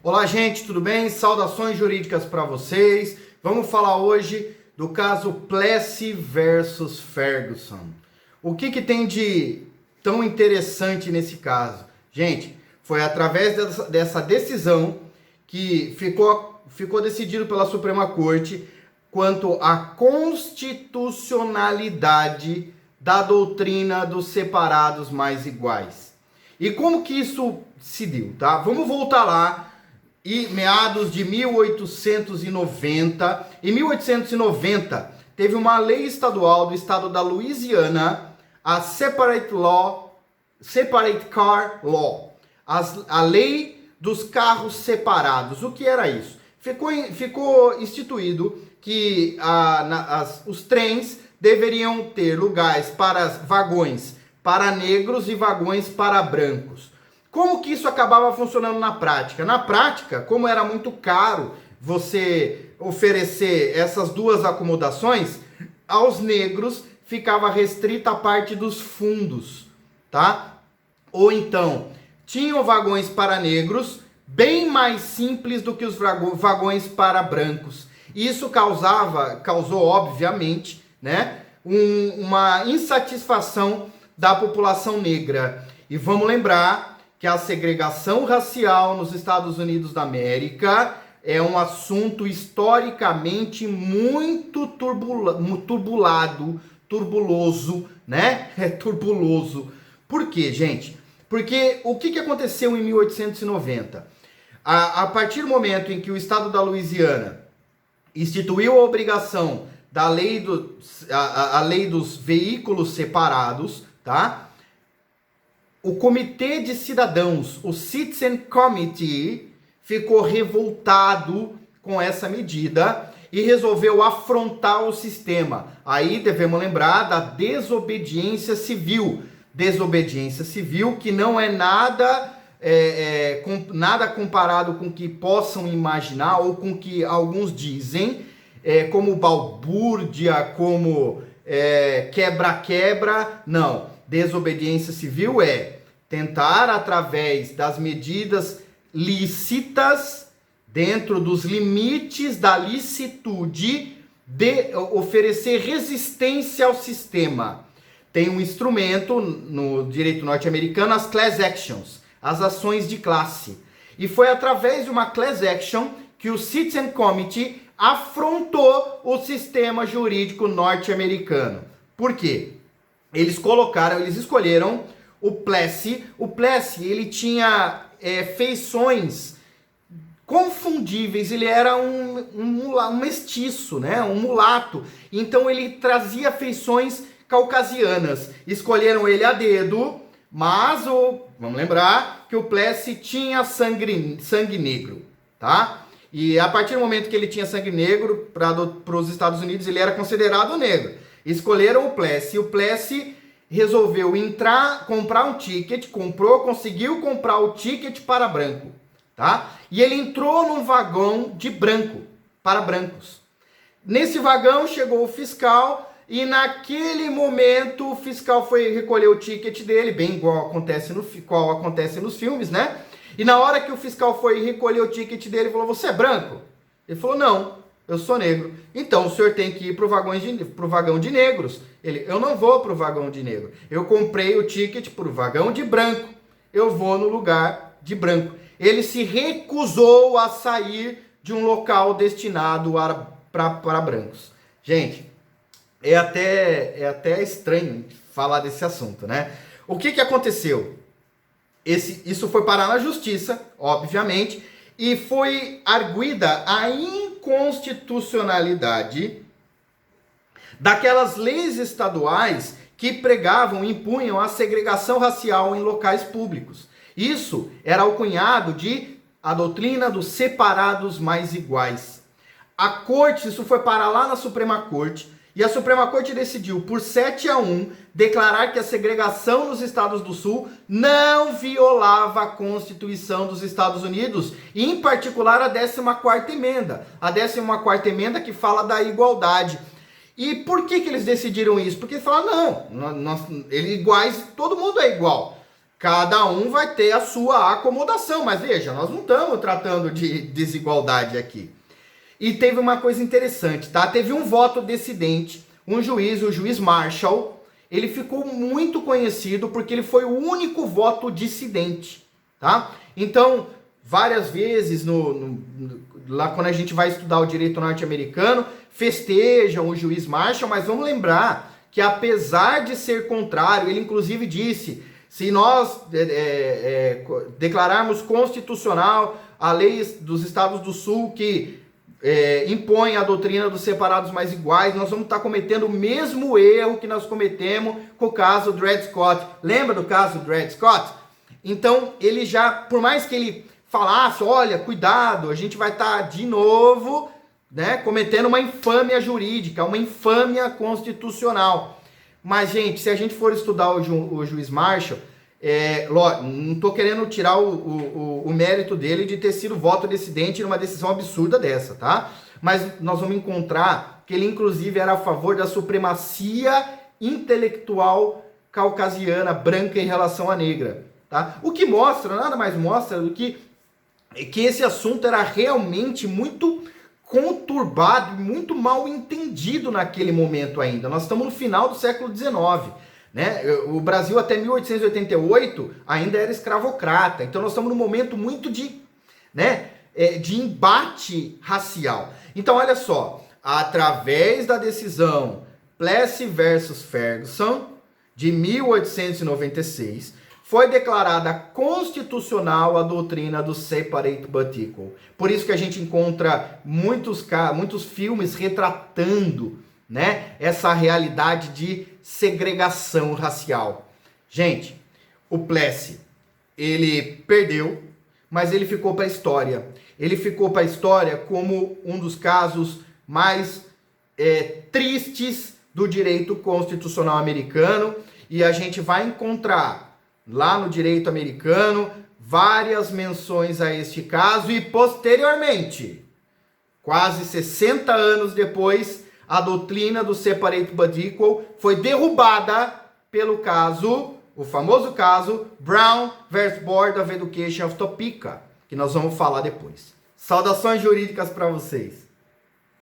Olá, gente, tudo bem? Saudações jurídicas para vocês. Vamos falar hoje do caso Plessy versus Ferguson. O que tem de tão interessante nesse caso? Gente, foi através dessa decisão que ficou decidido pela Suprema Corte quanto à constitucionalidade da doutrina dos separados mais iguais. E como que isso se deu, tá? Vamos voltar lá. E meados de 1890, em 1890, teve uma lei estadual do estado da Louisiana, a Separate Car Law, a lei dos carros separados. O que era isso? Ficou instituído que os trens deveriam ter lugares para vagões para negros e vagões para brancos. Como que isso acabava funcionando na prática? Na prática, como era muito caro você oferecer essas duas acomodações, aos negros ficava restrita a parte dos fundos, tá? Ou então, tinham vagões para negros bem mais simples do que os vagões para brancos. Isso causou, obviamente, né, uma insatisfação da população negra. E vamos lembrar que a segregação racial nos Estados Unidos da América é um assunto historicamente muito turbuloso, né? É turbuloso. Por quê, gente? Porque o que aconteceu em 1890? A partir do momento em que o estado da Louisiana instituiu a obrigação da lei a lei dos veículos separados, tá? O Comitê de Cidadãos, o Citizen Committee, ficou revoltado com essa medida e resolveu afrontar o sistema. Aí devemos lembrar da desobediência civil. Desobediência civil que não é nada comparado com o que possam imaginar ou com o que alguns dizem, como balbúrdia, como quebra-quebra. Não. Desobediência civil é tentar, através das medidas lícitas, dentro dos limites da licitude, de oferecer resistência ao sistema. Tem um instrumento no direito norte-americano, as class actions, as ações de classe. E foi através de uma class action que o Citizen Committee afrontou o sistema jurídico norte-americano. Por quê? Eles escolheram o Plessy. O Plessy, ele tinha feições confundíveis. Ele era um mestiço, né? Um mulato. Então ele trazia feições caucasianas. Escolheram ele a dedo, mas vamos lembrar que o Plessy tinha sangue negro, tá? E a partir do momento que ele tinha sangue negro, para os Estados Unidos, ele era considerado negro. Escolheram o Plessy. O Plessy resolveu comprar um ticket, conseguiu comprar o ticket para branco, tá? E ele entrou num vagão de branco, para brancos. Nesse vagão chegou o fiscal e naquele momento o fiscal foi recolher o ticket dele, bem igual acontece nos filmes, né? E na hora que o fiscal foi recolher o ticket dele, falou: "Você é branco?" Ele falou: "Não, eu sou negro." "Então o senhor tem que ir pro vagão de negros." Ele: "Eu não vou pro vagão de negro. Eu comprei o ticket pro vagão de branco. Eu vou no lugar de branco." Ele se recusou a sair de um local destinado para brancos. Gente, é até estranho falar desse assunto, né? O que aconteceu? Isso foi parar na justiça, obviamente, e foi arguida a inconstitucionalidade daquelas leis estaduais que pregavam e impunham a segregação racial em locais públicos. Isso era alcunhado de a doutrina dos separados mais iguais. A corte, isso foi parar lá na Suprema Corte, e a Suprema Corte decidiu, por 7-1, declarar que a segregação nos Estados do Sul não violava a Constituição dos Estados Unidos, e em particular a 14ª emenda. A 14ª emenda que fala da igualdade. E por que eles decidiram isso? Porque eles falaram: não, eles iguais, todo mundo é igual. cada um vai ter a sua acomodação. Mas veja, nós não estamos tratando de desigualdade aqui. E teve uma coisa interessante, tá? Teve um voto dissidente, um juiz, o juiz Marshall, ele ficou muito conhecido porque ele foi o único voto dissidente, tá? Então, várias vezes, lá quando a gente vai estudar o direito norte-americano, festejam o juiz Marshall, mas vamos lembrar que apesar de ser contrário, ele inclusive disse, se nós declararmos constitucional a lei dos Estados do Sul que impõe a doutrina dos separados mais iguais, nós vamos estar cometendo o mesmo erro que nós cometemos com o caso Dred Scott. Lembra do caso Dred Scott? Então, ele já, por mais que ele falasse, olha, cuidado, a gente vai estar de novo, né, cometendo uma infâmia jurídica, uma infâmia constitucional. Mas, gente, se a gente for estudar o juiz Marshall, não estou querendo tirar o mérito dele de ter sido voto dissidente numa decisão absurda dessa, tá? Mas nós vamos encontrar que ele, inclusive, era a favor da supremacia intelectual caucasiana, branca, em relação à negra, tá? O que mostra, nada mais mostra do que esse assunto era realmente muito conturbado, muito mal entendido naquele momento ainda. Nós estamos no final do século XIX. Né? O Brasil até 1888 ainda era escravocrata, então nós estamos num momento muito de embate racial. Então olha só, através da decisão Plessy versus Ferguson de 1896, foi declarada constitucional a doutrina do separate but equal. Por isso que a gente encontra muitos filmes retratando, né, essa realidade de segregação racial. Gente, o Plessy, ele perdeu, mas ele ficou para a história. Ele ficou para a história como um dos casos mais tristes do direito constitucional americano, e a gente vai encontrar lá no direito americano várias menções a este caso, e posteriormente, quase 60 anos depois, a doutrina do separate but equal foi derrubada pelo caso, o famoso caso Brown versus Board of Education of Topeka, que nós vamos falar depois. Saudações jurídicas para vocês.